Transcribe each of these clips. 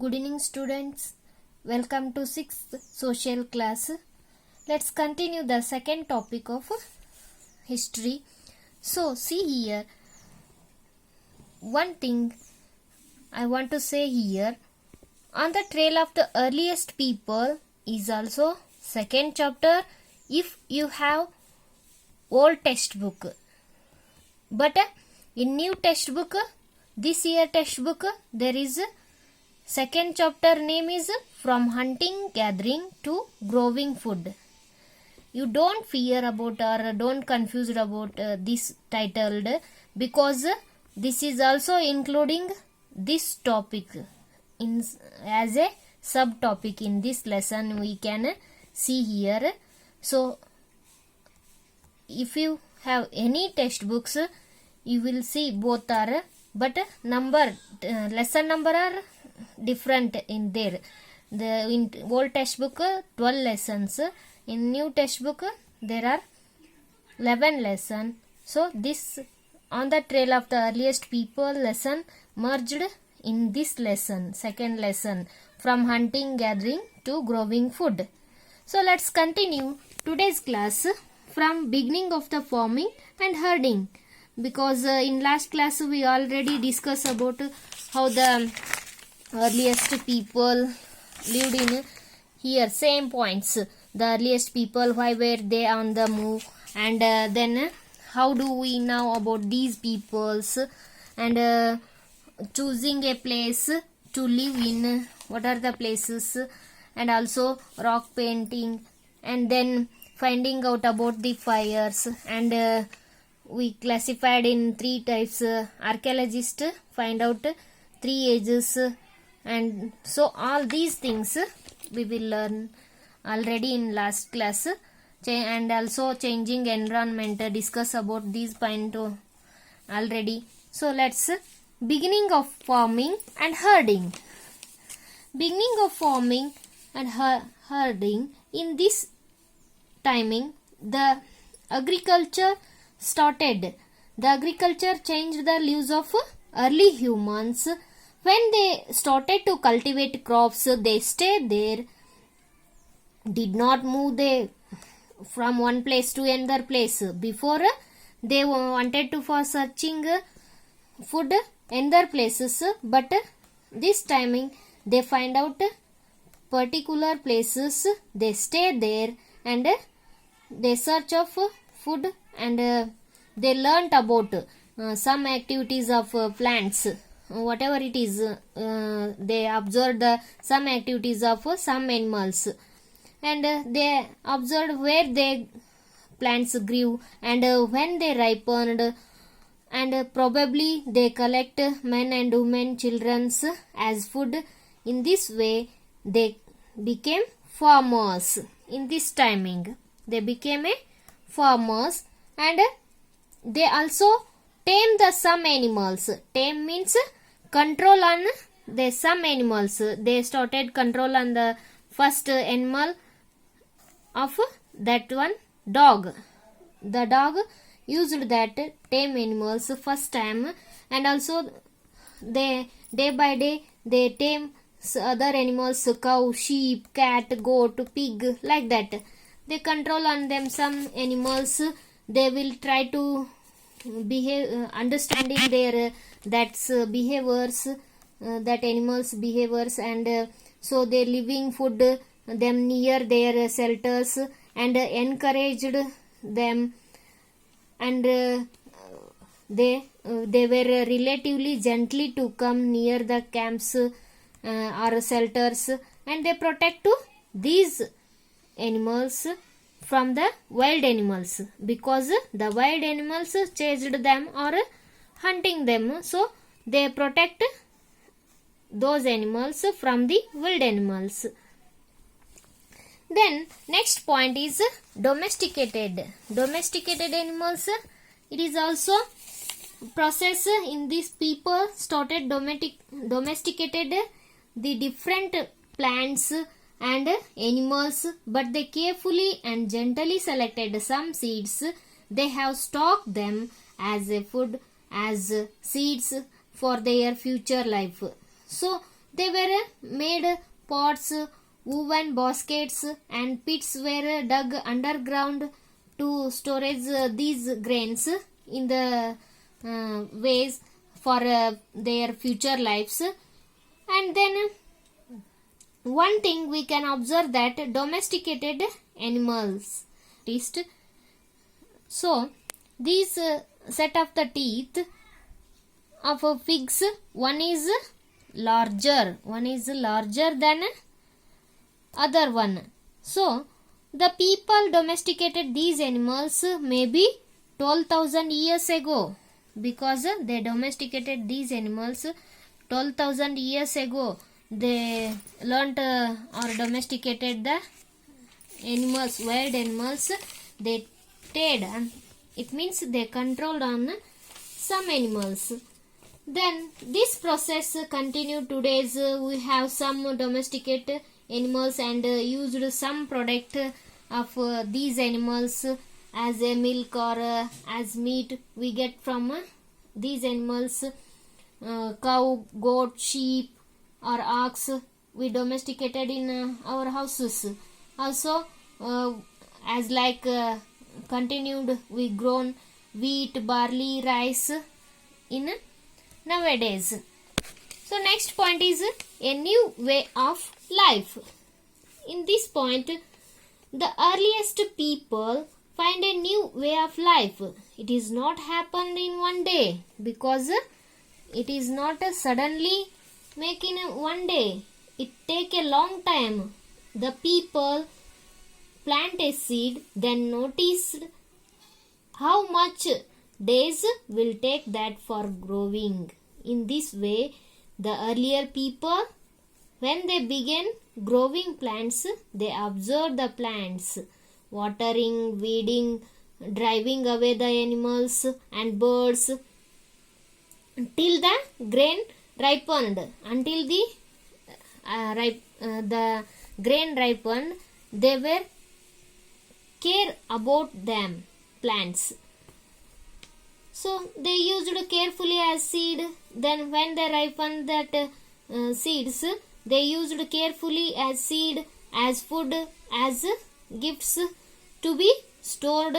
Good evening, students. Welcome to 6th social class. Let's continue the second topic of history. So, see here. One thing I want to say here. On the trail of the earliest people is also second chapter if you have old textbook. But in new textbook, this year textbook, there is second chapter name is From Hunting, Gathering to Growing Food. You don't fear about or don't confused about this titled because this is also including this topic in as a subtopic in this lesson we can see here. So if you have any textbooks you will see both are but lesson number are different in there. In old textbook 12 lessons, in new textbook there are 11 lessons. So this on the trail of the earliest people lesson merged in this lesson, second lesson, from hunting, gathering to growing food. So let's continue today's class from beginning of the farming and herding, because in last class we already discussed about how the earliest people lived in here, same points. The earliest people, why were they on the move, and then how do we know about these peoples, and choosing a place to live in, what are the places, and also rock painting, and then finding out about the fires, and we classified in three types. Archaeologists find out 3 ages, and so all these things we will learn already in last class, and also changing environment, discuss about these point already. So let's beginning of farming and herding. Beginning of farming and herding, in this timing the agriculture started. The agriculture changed the lives of early humans. When they started to cultivate crops, they stayed there, did not move from one place to another place. Before they wanted to for searching food in other places, but this timing they find out particular places, they stay there and they search of food, and they learnt about some activities of plants, whatever it is. They observed some activities of some animals, and they observed where the plants grew and when they ripened, and probably they collect men and women, children as food. In this way they became farmers. In this timing they became a farmers, and they also tame the some animals. Tame means control on the some animals. They started control on the first animal of that one, dog. The dog used that tame animals first time, and also they day by day they tame other animals, cow, sheep, cat, goat, pig, like that. They control on them some animals. They will try to behave, understanding their behaviors, that animals behaviors, and so they living food them near their shelters, and encouraged them, and they were relatively gently to come near the camps or shelters, and they protect to these animals from the wild animals, because the wild animals chased them or hunting them, so they protect those animals from the wild animals. Then next point is domesticated. Domesticated animals, it is also process in these people started domesticated the different plants and animals, but they carefully and gently selected some seeds. They have stocked them as a food, as seeds for their future life. So They were made pots, woven baskets, and pits were dug underground to storage these grains in the ways for their future lives. And then one thing we can observe that domesticated animals. So these set of the teeth of pigs, one is larger than other one. So the people domesticated these animals maybe 12,000 years ago, because they domesticated these animals 12,000 years ago. They learnt or domesticated the animals, wild animals. They trade, and it means they controlled on some animals. Then this process continued. Today's we have some domesticated animals and used some product of these animals as a milk or as meat we get from these animals. Cow, goat, sheep or ox we domesticated in our houses. Also as like continued, we grown wheat, barley, rice in nowadays. So next point is a new way of life. In this point, the earliest people find a new way of life. It is not happened in one day, because it is not suddenly make in one day. It take a long time. The people plant a seed, then noticed how much days will take that for growing. In this way, the earlier people, when they began growing plants, they observed the plants, watering, weeding, driving away the animals and birds, till the grain ripened. Until the grain ripened, they were care about them plants. So they used carefully as seed. Then when they ripened that seeds, they used carefully as seed, as food, as gifts to be stored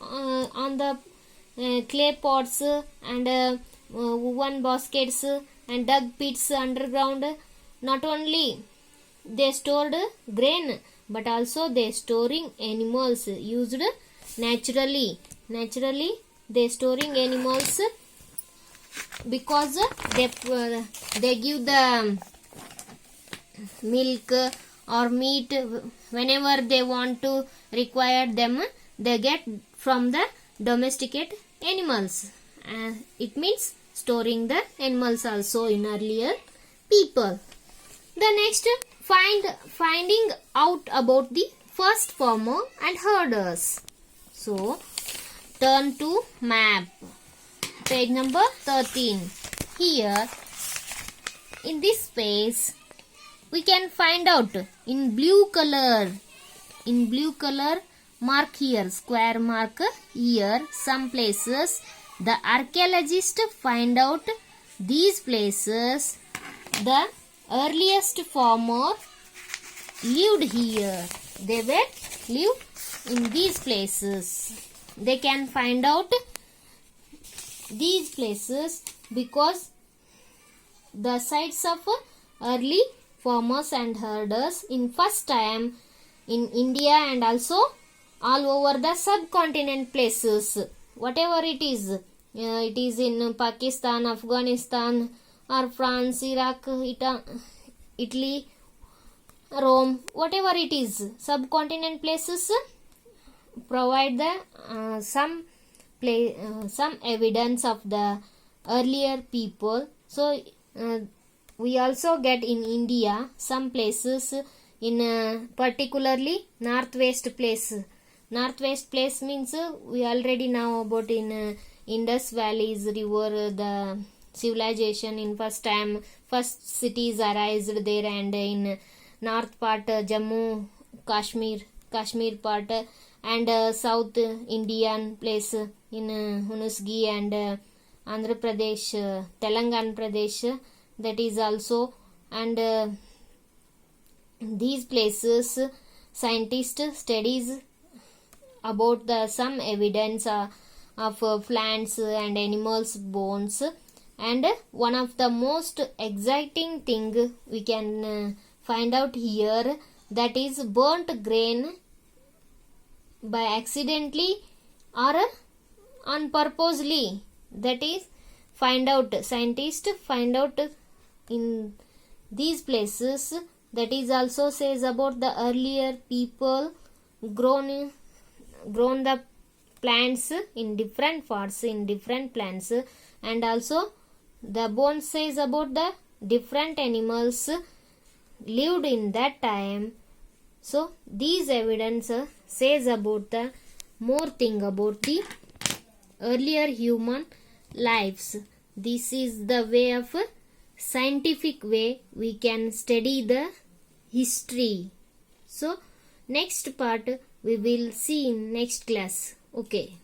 on the clay pots and woven baskets and dug pits underground. Not only they stored grain, but also they storing animals used naturally. They storing animals because they give the milk or meat whenever they want to require them. They get from the domesticate animals. It means storing the animals also in earlier people. The next, finding out about the first farmer and herders. So turn to map, page number 13. Here in this space we can find out in blue color, mark here, square mark here, some places the archaeologists find out these places the earliest farmer lived here. They were lived in these places. They can find out these places because the sites of early farmers and herders in first time in India and also all over the subcontinent places, whatever it is in Pakistan, Afghanistan or France, Iraq, Italy, Rome, whatever it is, subcontinent places provide the some evidence of the earlier people. So we also get in India some places in particularly northwest place. Northwest place means we already know about in Indus Valley's river, the civilization in first cities arised there, and in north part Jammu, Kashmir part, and south Indian place in Hunusgi and Andhra Pradesh, Telangana Pradesh, that is also, and these places scientists studies about the some evidence of plants and animals bones, and one of the most exciting thing we can find out here, that is burnt grain by accidentally or on purposely. That is scientists find out in these places. That is also says about the earlier people grown the plants in different parts in different plants, and also the bones says about the different animals lived in that time. So these evidence says about the more thing about the earlier human lives. This is the way of scientific way we can study the history. So next part we will see in next class. Okay.